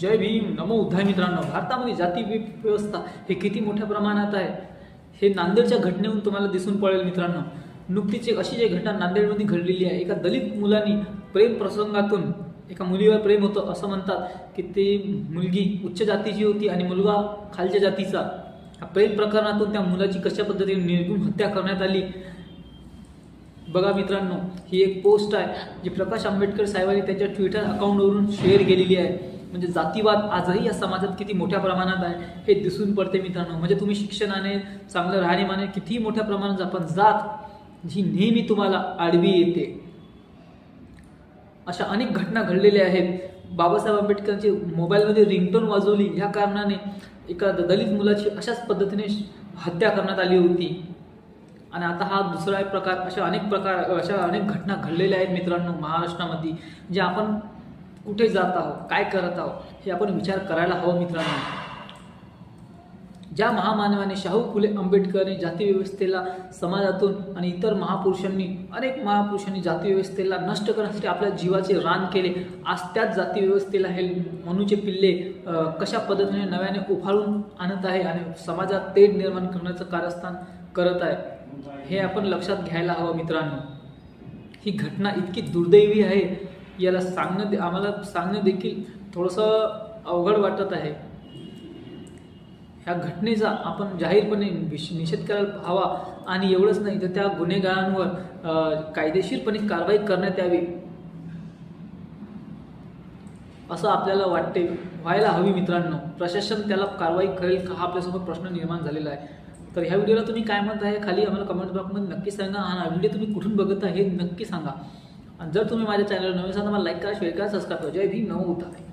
जय भीम नमो उद्धाय मित्रांनो, भारतामध्ये जाती व्यवस्था हे किती मोठ्या प्रमाणात आहे हे नांदेडच्या घटनेवरून तुम्हाला दिसून पडेल मित्रांनो। नुकतीच एक अशी एक घटना नांदेडमध्ये घडलेली आहे। एका दलित मुलाने प्रेम प्रसंगातून एका मुलीवर प्रेम होतं असं म्हणतात की ती मुलगी उच्च जातीची होती आणि मुलगा खालच्या जातीचा। प्रेम प्रकरणातून त्या मुलाची कशा पद्धतीने निर्गुण हत्या करण्यात आली बघा मित्रांनो। ही एक पोस्ट आहे जी प्रकाश आंबेडकर साहेबांनी त्यांच्या ट्विटर अकाउंटवरून शेअर केलेली आहे। म्हणजे जातीवाद आजही या समाजात किती मोठ्या प्रमाणात आहे हे दिसून पडते मित्रांनो। म्हणजे तुम्ही शिक्षणाने चांगलं राहणीमाने किती मोठ्या प्रमाणात आपण जात जी नेहमी तुम्हाला आडवी येते। अशा अनेक घटना घडलेल्या आहेत। बाबासाहेब आंबेडकरांची मोबाईलमध्ये रिंगटोन वाजवली या कारणाने एका दलित मुलाची अशाच पद्धतीने हत्या करण्यात आली होती। आणि आता हा दुसरा एक प्रकार, अशा अनेक घटना घडलेल्या आहेत मित्रांनो महाराष्ट्रामध्ये। जे आपण कुठे जात आहोत, काय करत आहोत हे आपण विचार करायला हवं मित्रांनो। ज्या महामानवाने शाहू फुले आंबेडकरने जाती व्यवस्थेला समाजातून आणि इतर अनेक महापुरुषांनी जाती व्यवस्थेला नष्ट करण्यासाठी आपल्या जीवाचे रान केले, आज त्याच जाती व्यवस्थेला हे मनुचे पिल्ले कशा पद्धतीने नव्याने उफाळून आणत आहे आणि समाजात तेढ निर्माण करण्याचं कारस्थान करत आहे हे आपण लक्षात घ्यायला हवं मित्रांनो। ही घटना इतकी दुर्दैवी आहे, याला आम्हाला सांगणं देखील थोडंसं अवघड वाटत आहे। ह्या घटनेचा आपण जाहीरपणे निषेध करायला हवा आणि एवढंच नाही तर त्या गुन्हेगारांवर कायदेशीरपणे कारवाई करण्यात यावी असं आपल्याला वाटते, व्हायला हवी मित्रांनो। प्रशासन त्याला कारवाई करेल का हा आपल्यासमोर प्रश्न निर्माण झालेला आहे। तर ह्या व्हिडिओला तुम्ही काय म्हणता हे खाली आम्हाला कमेंट बॉक्समध्ये नक्की सांगा आणि हा व्हिडिओ तुम्ही कुठून बघत आहे हे नक्की सांगा। आणि जर तुम्ही माझ्या चॅनलवर नवीन असाल तर मला लाईक करा, शेअर करा, सबस्क्राईब करा। जय भीम नमो बुद्धाय।